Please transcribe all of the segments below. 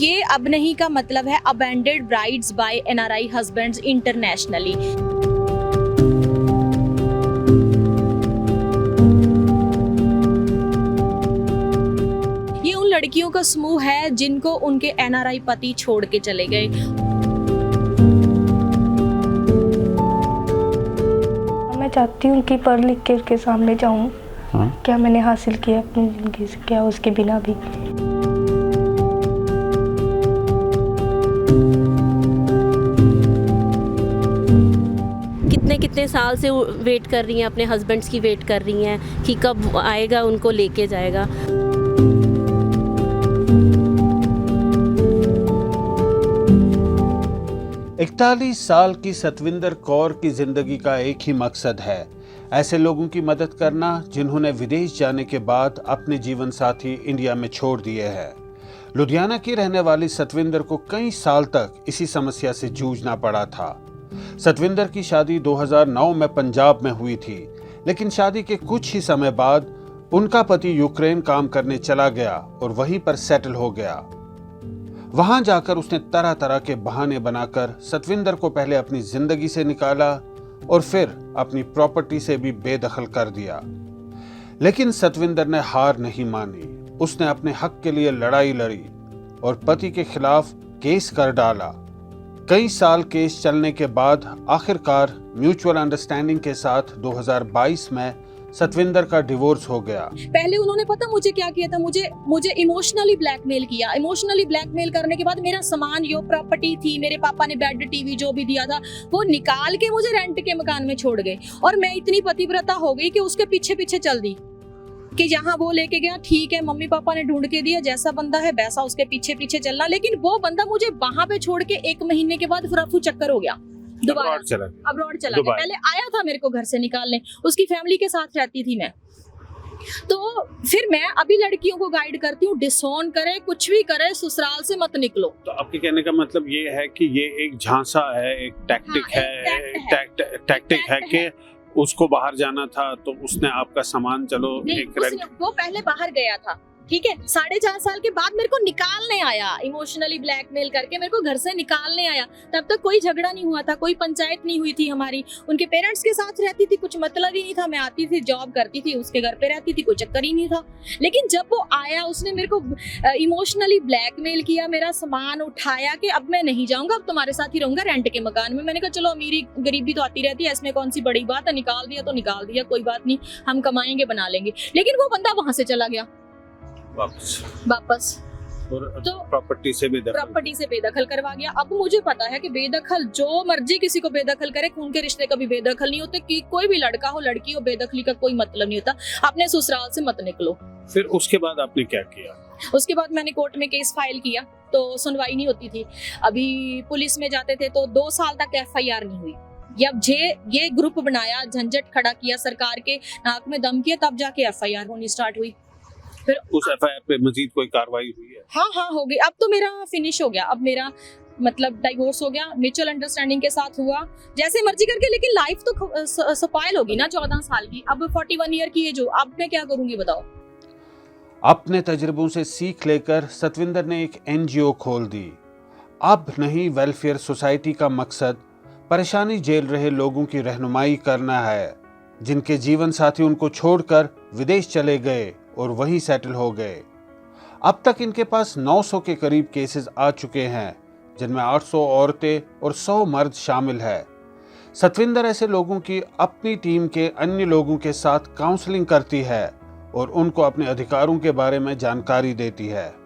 ये अब नहीं का मतलब है abandoned brides by NRI husbands internationally. ये उन लड़कियों का समूह है जिनको उनके एनआरआई पति छोड़ के चले गए। मैं चाहती हूँ कि पढ़ लिख के उसके सामने जाऊँ। क्या मैंने हासिल किया अपनी ज़िंदगी से, क्या उसके बिना भी। कितने कितने साल से वेट कर रही हैं, अपने हस्बैंड्स की वेट कर रही हैं कि कब आएगा, उनको लेके जाएगा। इकतालीस साल की सतविंदर कौर की जिंदगी का एक ही मकसद है, ऐसे लोगों की मदद करना जिन्होंने विदेश जाने के बाद अपने जीवन साथी इंडिया में छोड़ दिए हैं। लुधियाना की रहने वाली सतविंदर को कई साल तक इसी समस्या से जूझना पड़ा था। सतविंदर की शादी 2009 में पंजाब में हुई थी, लेकिन शादी के कुछ ही समय बाद उनका पति यूक्रेन काम करने चला गया और वहीं पर सेटल हो गया। वहां जाकर उसने तरह तरह के बहाने बनाकर सतविंदर को पहले अपनी जिंदगी से निकाला और फिर अपनी प्रॉपर्टी से भी बेदखल कर दिया। लेकिन सतविंदर ने हार नहीं मानी। उसने अपने हक के लिए लड़ाई लड़ी और पति के खिलाफ केस कर डाला। कई साल केस चलने के बाद आखिरकार म्यूचुअल अंडरस्टैंडिंग के साथ 2022 में सतविंदर का डिवोर्स हो गया। पहले उन्होंने पता मुझे क्या किया था, मुझे इमोशनली ब्लैकमेल किया। इमोशनली ब्लैकमेल करने के बाद मेरा सामान, जो प्रॉपर्टी थी, मेरे पापा ने बेड, टीवी जो भी दिया था, वो निकाल के मुझे रेंट के मकान में छोड़ गए। और मैं इतनी पतिव्रता हो गई कि उसके पीछे पीछे चल दी कि जहाँ वो लेके गया ठीक है, मम्मी पापा ने ढूंढ के दिया, जैसा बंदा है वैसा उसके पीछे पीछे चलना। लेकिन वो बंदा मुझे वहां पे छोड़ के 1 महीने के बाद फिर चक्कर हो गया, दोबारा अब्रॉड चला गया। पहले आया था मेरे को घर से निकालने, उसकी फैमिली के साथ रहती थी मैं। तो फिर मैं अभी लड़कियों को गाइड करती हूँ, डिसोन करे, कुछ भी करे, ससुराल से मत निकलो। तो आपके कहने का मतलब ये है कि ये एक झांसा है, एक टैक्टिक है कि उसको बाहर जाना था तो उसने आपका सामान, चलो वो पहले बाहर गया था, ठीक है। 4.5 साल के बाद मेरे को निकालने आया, इमोशनली ब्लैकमेल करके मेरे को घर से निकालने आया। तब तक कोई झगड़ा नहीं हुआ था, कोई पंचायत नहीं हुई थी हमारी। उनके पेरेंट्स के साथ रहती थी, कुछ मतलब ही नहीं था। मैं आती थी, जॉब करती थी, उसके घर पे रहती थी, कोई चक्कर ही नहीं था। लेकिन जब वो आया, उसने मेरे को इमोशनली ब्लैकमेल किया, मेरा सामान उठाया कि अब मैं नहीं जाऊंगा, अब तुम्हारे साथ ही रहूंगा रेंट के मकान में। मैंने कहा चलो, अमीरी गरीबी तो आती रहती है, इसमें कौन सी बड़ी बात है, निकाल दिया तो निकाल दिया, कोई बात नहीं, हम कमाएंगे, बना लेंगे। लेकिन वो बंदा वहां से चला गया वापस और तो प्रॉपर्टी से बेदखल करवा गया। अब मुझे पता है कि बेदखल जो मर्जी किसी को बेदखल करे, खून के रिश्ते कभी बेदखल नहीं होते। कि कोई भी लड़का हो, लड़की हो, बेदखली का कोई मतलब नहीं होता। अपने ससुराल से मत निकलो। फिर उसके बाद आपने क्या किया? उसके बाद मैंने कोर्ट में केस फाइल किया, तो सुनवाई नहीं होती थी। अभी पुलिस में जाते थे तो 2 साल तक FIR नहीं हुई। जब ये ग्रुप बनाया, झंझट खड़ा किया, सरकार के नाक में दम किया, तब जाके FIR होनी स्टार्ट हुई। फिर उस FIR पे मजीद कोई कार्रवाई हुई है? हाँ हो गई। अब तो मेरा फिनिश हो गया, अब मेरा मतलब डाइवोर्स हो गया, म्यूचुअल अंडरस्टैंडिंग के साथ हुआ, जैसे मर्जी करके। लेकिन लाइफ तो स्पॉइल होगी ना 14 साल की। अब 41 ईयर की एज हो, अब मैं क्या करूंगी बताओ? अपने तजुर्बों से सीख लेकर सतविंदर ने एक NGO खोल दी। अब नहीं वेलफेयर सोसाइटी का मकसद परेशानी झेल रहे लोगों की रहनुमाई करना है, जिनके जीवन साथी उनको छोड़कर विदेश चले गए और वहीं सेटल हो गए। अब तक इनके पास 900 के करीब केसेस आ चुके हैं, जिनमें 800 औरतें और 100 मर्द शामिल है। सतविंदर ऐसे लोगों की अपनी टीम के अन्य लोगों के साथ काउंसलिंग करती है और उनको अपने अधिकारों के बारे में जानकारी देती है।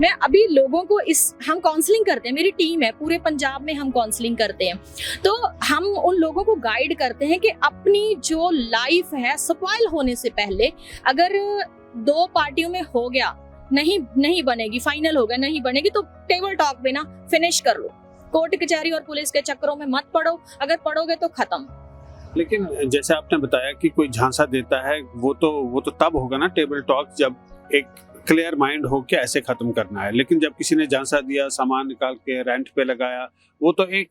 मैं अभी लोगों को हम काउंसलिंग करते हैं, मेरी टीम है, पूरे पंजाब में हम काउंसलिंग करते हैं। तो हम उन लोगों को गाइड करते हैं कि अपनी जो लाइफ है स्पॉइल होने से पहले, अगर 2 पार्टियों में हो गया, नहीं बनेगी, फाइनल हो गया, नहीं बनेगी, तो टेबल टॉक पे ना फिनिश कर लो। कोर्ट कचहरी और पुलिस के चक्करों में मत पड़ो, अगर पड़ोगे तो खत्म। लेकिन जैसे आपने बताया कि कोई झांसा देता है, वो तो तब होगा ना टेबल टॉक, जब एक क्लियर माइंड हो के ऐसे खत्म करना है। लेकिन जब किसी ने झांसा दिया, सामान निकाल के रेंट पे लगाया, वो तो एक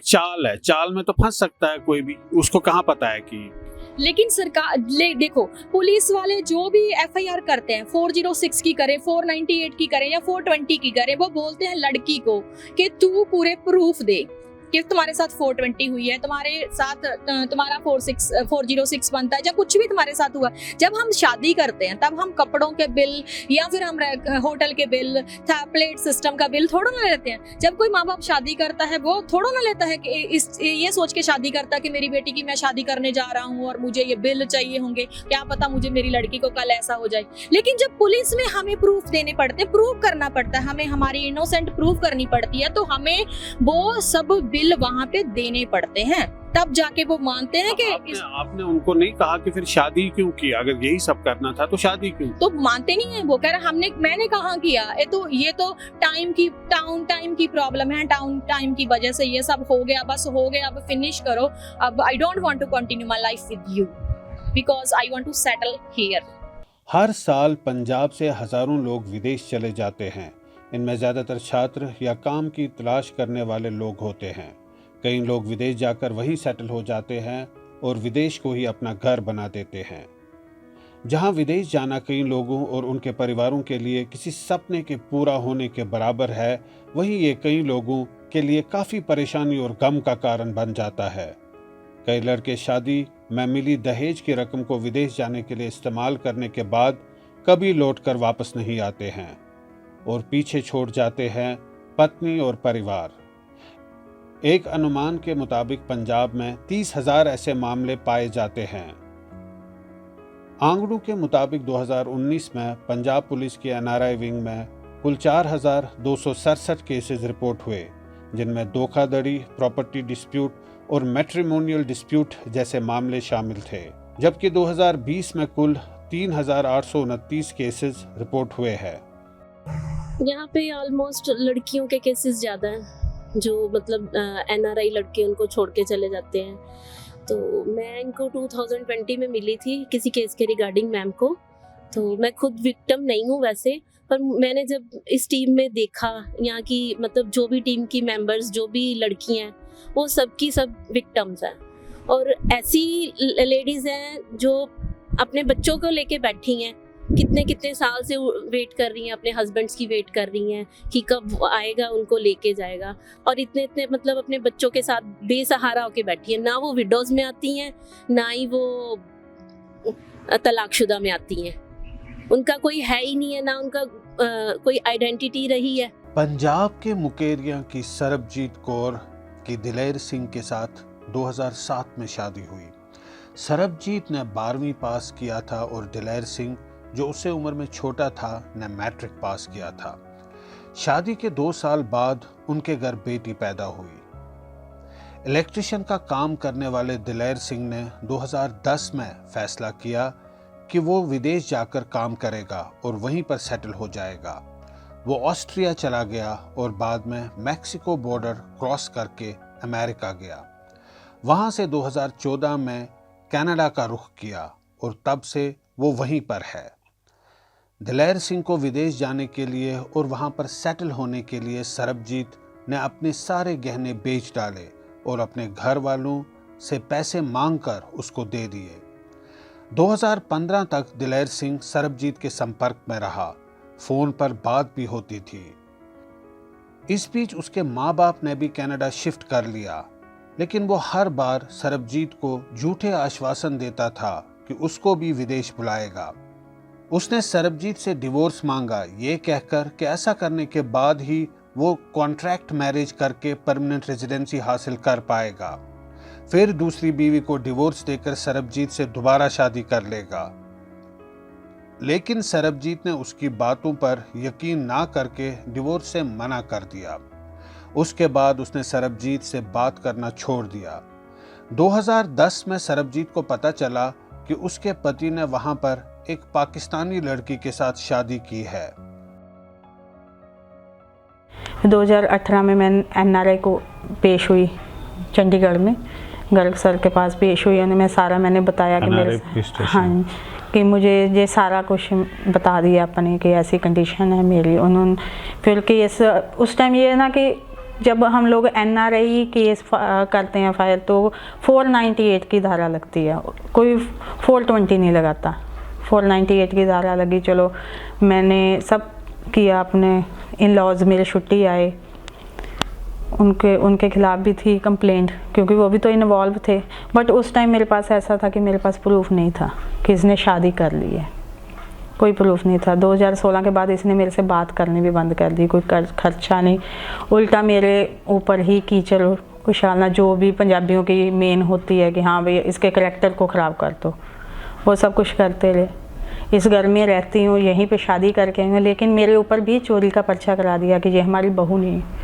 चाल है। चाल में तो फंस सकता है कोई भी, उसको कहाँ पता है कि लेकिन सरकार देखो, पुलिस वाले जो भी एफआईआर करते हैं 406 की करें, 498 की करें या 420 की करें, वो बोलते हैं लड़की को कि तू पूरे प्रूफ दे कि तुम्हारे साथ 420 हुई है, तुम्हारे साथ तुम्हारा 406 बनता है, जब कुछ भी तुम्हारे साथ हुआ। जब हम शादी करते हैं तब हम कपड़ों के बिल या फिर हम होटल के बिल, प्लेट सिस्टम का बिल थोड़ा ना लेते हैं। जब कोई माँ बाप शादी करता है वो थोड़ा ना लेता है कि ये सोच के शादी करता है कि मेरी बेटी की मैं शादी करने जा रहा हूँ और मुझे ये बिल चाहिए होंगे, क्या पता मुझे मेरी लड़की को कल ऐसा हो जाए। लेकिन जब पुलिस में हमें प्रूफ देने पड़ते, प्रूफ करना पड़ता है, हमें हमारी इनोसेंट प्रूफ करनी पड़ती है, तो हमें वो सब बिल वहां पे देने पड़ते हैं, तब जाके वो मानते हैं कि आपने उनको नहीं कहा कि फिर शादी क्यों की? अगर यही सब करना था तो शादी क्यों? तो मानते नहीं है। वो कह रहा मैंने कहाँ किया, ये तो टाइम की प्रॉब्लम है, टाइम की वजह से ये सब हो गया, बस हो गया, अब फिनिश करो, अब I don't want to continue my life with you because I want to settle here. हर साल पंजाब से हजारों लोग विदेश चले जाते हैं। इनमें ज़्यादातर छात्र या काम की तलाश करने वाले लोग होते हैं। कई लोग विदेश जाकर वहीं सेटल हो जाते हैं और विदेश को ही अपना घर बना देते हैं। जहां विदेश जाना कई लोगों और उनके परिवारों के लिए किसी सपने के पूरा होने के बराबर है, वहीं ये कई लोगों के लिए काफ़ी परेशानी और गम का कारण बन जाता है। कई लड़के शादी में मिली दहेज की रकम को विदेश जाने के लिए इस्तेमाल करने के बाद कभी लौटकर वापस नहीं आते हैं और पीछे छोड़ जाते हैं पत्नी और परिवार। एक अनुमान के मुताबिक पंजाब में 30,000 ऐसे मामले पाए जाते हैं। आंकड़ों के मुताबिक 2019 में पंजाब पुलिस की एनआरआई विंग में कुल 4,267 केसेस रिपोर्ट हुए, जिनमें धोखाधड़ी, प्रॉपर्टी डिस्प्यूट और मैट्रिमोनियल डिस्प्यूट जैसे मामले शामिल थे। जबकि 2020 में कुल 3,829 केसेस रिपोर्ट हुए हैं। यहाँ पे ऑलमोस्ट लड़कियों के केसेस ज़्यादा हैं, जो मतलब एनआरआई लड़के उनको छोड़ के चले जाते हैं। तो मैं इनको 2020 में मिली थी किसी केस के रिगार्डिंग मैम को। तो मैं खुद विक्टिम नहीं हूँ वैसे, पर मैंने जब इस टीम में देखा, यहाँ की मतलब जो भी टीम की मेंबर्स, जो भी लड़कियाँ हैं, वो सब की सब विक्टिम्स हैं। और ऐसी लेडीज़ हैं जो अपने बच्चों को लेके बैठी हैं, कितने साल से वेट कर रही हैं, अपने हस्बैंड्स की वेट कर रही हैं कि कब आएगा उनको लेके जाएगा, और इतने मतलब अपने बच्चों के साथ बेसहारा होके बैठी हैं। ना वो विडोज में आती हैं, ना ही वो तलाकशुदा में आती हैं। उनका कोई है ही नहीं है, ना उनका कोई आइडेंटिटी रही है। पंजाब के मुकेरियां की सरबजीत कौर की दिलेर सिंह के साथ 2007 में शादी हुई। सरबजीत ने 12वीं पास किया था और दिलेर सिंह, जो उससे उम्र में छोटा था, ने मैट्रिक पास किया था। शादी के 2 साल बाद उनके घर बेटी पैदा हुई। इलेक्ट्रिशियन का काम करने वाले दिलेर सिंह ने 2010 में फैसला किया कि वो विदेश जाकर काम करेगा और वहीं पर सेटल हो जाएगा। वो ऑस्ट्रिया चला गया और बाद में मैक्सिको बॉर्डर क्रॉस करके अमेरिका गया। वहाँ से 2014 में कनाडा का रुख किया और तब से वो वहीं पर है। दिलेर सिंह को विदेश जाने के लिए और वहाँ पर सेटल होने के लिए सरबजीत ने अपने सारे गहने बेच डाले और अपने घर वालों से पैसे मांगकर उसको दे दिए। 2015 तक दिलेर सिंह सरबजीत के संपर्क में रहा, फोन पर बात भी होती थी। इस बीच उसके माँ बाप ने भी कनाडा शिफ्ट कर लिया, लेकिन वो हर बार सरबजीत को झूठे आश्वासन देता था कि उसको भी विदेश बुलाएगा। उसने सरबजीत से डिवोर्स मांगा, ये कहकर कि ऐसा करने के बाद ही वो कॉन्ट्रैक्ट मैरिज करके परमानेंट रेजिडेंसी हासिल कर पाएगा। फिर दूसरी बीवी को डिवोर्स देकर सरबजीत से दोबारा शादी कर लेगा। लेकिन सरबजीत ने उसकी बातों पर यकीन ना करके डिवोर्स से मना कर दिया। उसके बाद उसने सरबजीत से बात करना छोड़ दिया। 2010 में सरबजीत को पता चला कि उसके पति ने वहां पर एक पाकिस्तानी लड़की के साथ शादी की है। 2018 में मैं एनआरआई को पेश हुई चंडीगढ़ में, गर्ग सर के पास पेश हुई। उन्हें मैंने बताया कि मेरे, हाँ, कि मुझे ये सारा कुछ बता दिया अपने कि ऐसी कंडीशन है मेरी। उन्होंने फिर कि उस टाइम ये ना कि जब हम लोग NRI केस करते हैं फाइल तो 498 की धारा लगती है, कोई 420 नहीं लगाता। 498 की धारा लगी, चलो मैंने सब किया, अपने इन लॉज मेरे छुट्टी आए, उनके खिलाफ भी थी कंप्लेंट क्योंकि वो भी तो इन्वॉल्व थे। बट उस टाइम मेरे पास ऐसा था कि मेरे पास प्रूफ नहीं था कि इसने शादी कर ली है, कोई प्रूफ नहीं था। 2016 के बाद इसने मेरे से बात करनी भी बंद कर दी, कोई खर्चा नहीं, उल्टा मेरे ऊपर ही कीचड़ उछालना, जो भी पंजाबियों की मेन होती है कि हाँ भाई इसके करैक्टर को ख़राब कर दो, वो सब कुछ करते रहे। इस घर में रहती हूँ, यहीं पे शादी करके आई हूँ, लेकिन मेरे ऊपर भी चोरी का पर्चा करा दिया कि ये हमारी बहू नहीं है,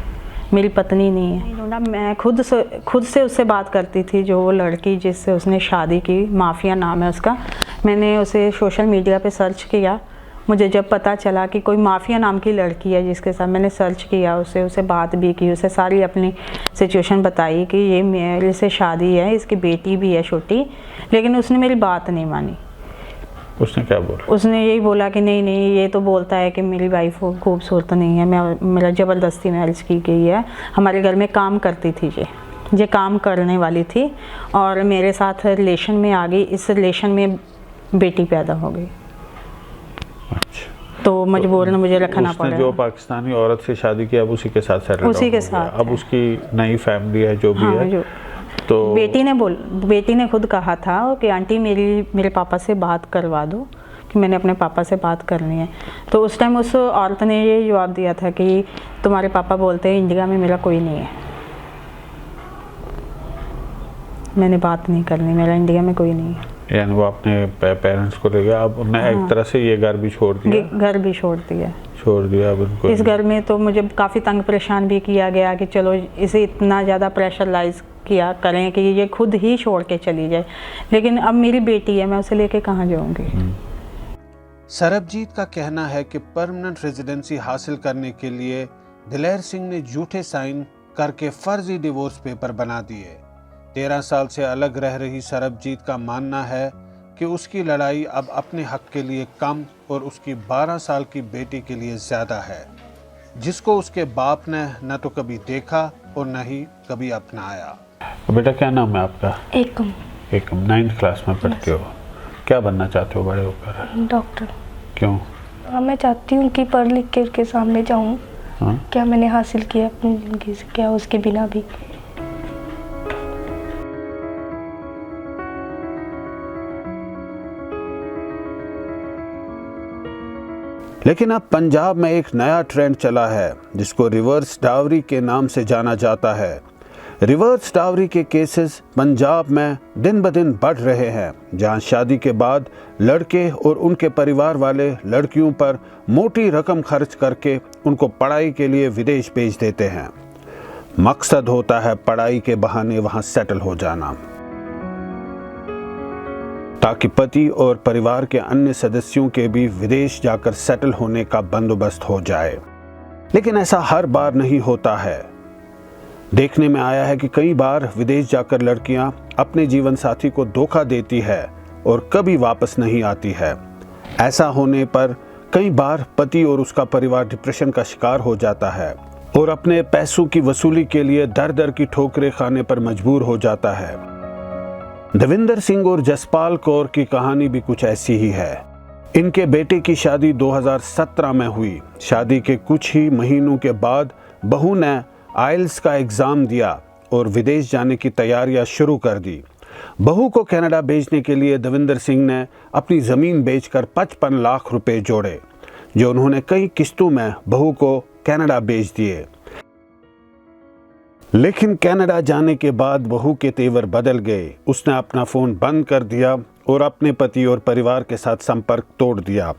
मेरी पत्नी नहीं है। मैं खुद से उससे बात करती थी, जो वो लड़की जिससे उसने शादी की, माफिया नाम है उसका। मैंने उसे सोशल मीडिया पे सर्च किया, मुझे जब पता चला कि कोई माफिया नाम की लड़की है जिसके साथ मैंने सर्च किया, उससे बात भी की, उसे सारी अपनी सिचुएशन बताई कि ये मेरे से शादी है, इसकी बेटी भी है छोटी, लेकिन उसने मेरी बात नहीं मानी। उसने क्या बोला? उसने यही बोला कि नहीं ये तो बोलता है कि मेरी वाइफ खूबसूरत नहीं है, मेरा ज़बरदस्ती मैरिज की गई है, हमारे घर में काम करती थी, ये काम करने वाली थी और मेरे साथ रिलेशन में आ गई, इस रिलेशन में बेटी पैदा हो गई। अच्छा। तो मजबूरन मुझे रखना पड़ा। जो पाकिस्तानी औरत से शादी की, अब उसी के साथ सेटल, उसी के साथ, अब उसकी नई फैमिली है जो भी है। तो बेटी ने खुद कहा था कि आंटी मेरे पापा से बात करवा दो, कि मैंने अपने पापा से बात करनी है। तो उस टाइम उस औरत ने ये जवाब दिया था कि तुम्हारे पापा बोलते हैं इंडिया में मेरा कोई नहीं है, मैंने बात नहीं करनी, मेरा इंडिया में कोई नहीं है। यानी वो अपने पेरेंट्स को ले गया, अब उन्होंने एक तरह से ये घर भी छोड़ दिया। घर भी छोड़ दिया अब उनको। इस घर में तो मुझे काफ़ी तंग परेशान भी किया गया कि चलो इसे इतना ज़्यादा प्रेशराइज किया करें कि ये खुद ही छोड़ के चली जाए, लेकिन अब मेरी बेटी है, मैं उसे लेके कहाँ जाऊँगी। सरबजीत का कहना है कि परमानेंट रेजिडेंसी हासिल करने के लिए दिलेर सिंह ने झूठे साइन करके फर्जी डिवोर्स पेपर बना दिए। 13 साल से अलग रह रही सरबजीत का मानना है कि उसकी लड़ाई अब अपने हक के लिए कम और उसकी 12 साल की बेटी के लिए ज़्यादा है, जिसको उसके बाप ने न तो कभी देखा और न ही कभी अपनाया। बेटा क्या नाम है आपका? एकम। 9th क्लास में पढ़ते हो, क्या बनना चाहते हो बड़े होकर? डॉक्टर। क्यों? मैं चाहती हूँ कि पढ़ लिख के उसके सामने जाऊँ, क्या मैंने हासिल किया अपनी ज़िंदगी से, क्या उसके बिना भी। लेकिन अब पंजाब में एक नया ट्रेंड चला है जिसको रिवर्स डावरी के नाम से जाना जाता है। रिवर्स डावरी के केसेस पंजाब में दिन ब दिन बढ़ रहे हैं, जहां शादी के बाद लड़के और उनके परिवार वाले लड़कियों पर मोटी रकम खर्च करके उनको पढ़ाई के लिए विदेश भेज देते हैं। मकसद होता है पढ़ाई के बहाने वहां सेटल हो जाना, ताकि पति और परिवार के अन्य सदस्यों के भी विदेश जाकर सेटल होने का बंदोबस्त हो जाए। लेकिन ऐसा हर बार नहीं होता है। देखने में आया है कि कई बार विदेश जाकर लड़कियां अपने जीवन साथी को धोखा देती है और कभी वापस नहीं आती है। ऐसा होने पर कई बार पति और उसका परिवार डिप्रेशन का शिकार हो जाता है और अपने पैसों की वसूली के लिए दर दर की ठोकरें खाने पर मजबूर हो जाता है। देविंदर सिंह और जसपाल कौर की कहानी भी कुछ ऐसी ही है। इनके बेटे की शादी 2017 में हुई। शादी के कुछ ही महीनों के बाद बहू ने आइल्स का एग्ज़ाम दिया और विदेश जाने की तैयारियां शुरू कर दी। बहू को कनाडा भेजने के लिए देविंदर सिंह ने अपनी ज़मीन बेचकर 55 लाख रुपए जोड़े, जो उन्होंने कई किस्तों में बहू को कनाडा भेज दिए। लेकिन कनाडा जाने के बाद बहू के तेवर बदल गए। उसने अपना फ़ोन बंद कर दिया और अपने पति और परिवार के साथ संपर्क तोड़ दिया।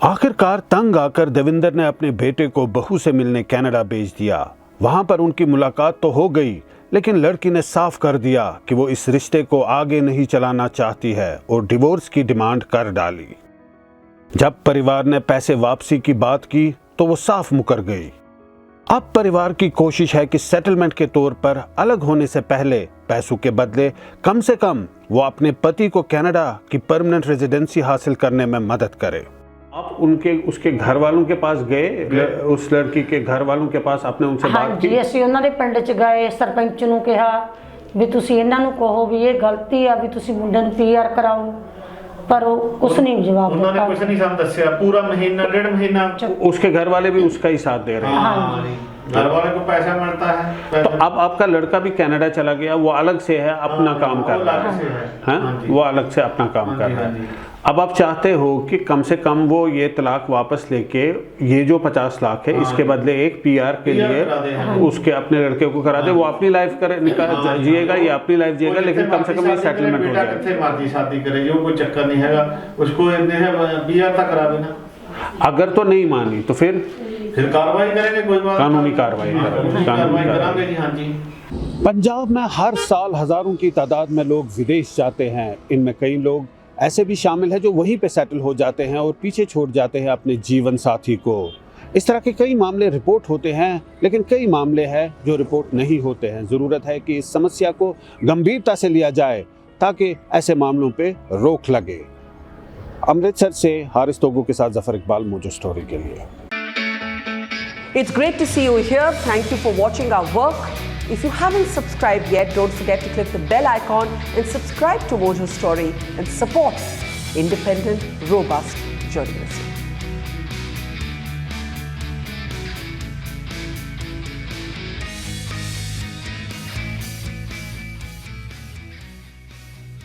आखिरकार तंग आकर देविंदर ने अपने बेटे को बहू से मिलने कनाडा भेज दिया। वहां पर उनकी मुलाकात तो हो गई, लेकिन लड़की ने साफ कर दिया कि वो इस रिश्ते को आगे नहीं चलाना चाहती है और डिवोर्स की डिमांड कर डाली। जब परिवार ने पैसे वापसी की बात की तो वो साफ मुकर गई। अब परिवार की कोशिश है कि सेटलमेंट के तौर पर अलग होने से पहले पैसों के बदले कम से कम वो अपने पति को कनाडा की परमानेंट रेजिडेंसी हासिल करने में मदद करे। आप उनके उसके घर वालों के पास गए, उस लड़की के घर वालों के पास आपने उनसे हाँ बात की? जी, ਅਸੀਂ ਉਹਨਾਂ ਦੇ ਪਿੰਡ 'ਚ ਗਏ, ਸਰਪੰਚ ਨੂੰ ਕਿਹਾ ਵੀ ਤੁਸੀਂ ਇਹਨਾਂ ਨੂੰ ਕਹੋ ਵੀ ਇਹ ਗਲਤੀ ਆ ਵੀ ਤੁਸੀਂ ਮੁੰਡੇ ਨੂੰ ਪੀਆਰ ਕਰਾਓ, ਪਰ ਉਹ ਕੁਛ ਨਹੀਂ ਜਵਾਬ उन्होंने ਦਿੱਤਾ। कुछ नहीं ਸਾਨੂੰ ਦੱਸਿਆ पूरा महीना 1.5 महीना। उसके घर वाले भी उसका ही साथ दे रहे हैं? हाँ जी, घर वाले को पैसा मिलता है। तो अब आपका लड़का भी कनाडा चला गया, वो अलग से है, अपना काम कर रहा है, हाँ? वो अलग से अपना काम कर रहा है। अब आप चाहते हो कि कम से कम वो ये तलाक वापस लेके ये जो 50 लाख है इसके बदले एक पीआर के लिए उसके अपने लड़के को करा दे, वो अपनी लाइफ करे जिएगा, ये अपनी लाइफ जिएगा, लेकिन कम से कम ये सेटलमेंट हो जाए। कितने मर्जी शादी करे, जो कोई चक्कर नहीं है, उसको पीआर तक करा देना। अगर तो नहीं मानी तो फिर कार्रवाई करेंगे, कोई बात कानूनी कार्रवाई करांगे जी। हाँ जी। पंजाब में हर साल हजारों की तादाद में लोग विदेश जाते हैं। इनमें कई लोग ऐसे भी शामिल हैं जो वहीं पे सेटल हो जाते हैं और पीछे छोड़ जाते हैं अपने जीवन साथी को। इस तरह के कई मामले रिपोर्ट होते हैं, लेकिन कई मामले हैं जो रिपोर्ट नहीं होते हैं। ज़रूरत है कि इस समस्या को गंभीरता से लिया जाए ताकि ऐसे मामलों पे रोक लगे। अमृतसर से हारिस तोगू के साथ जफर इकबाल, मोजो स्टोरी के लिए। It's great to see you here. Thank you for watching our work. If you haven't subscribed yet, don't forget to click the bell icon and subscribe to Mojo Story and support independent, robust journalism.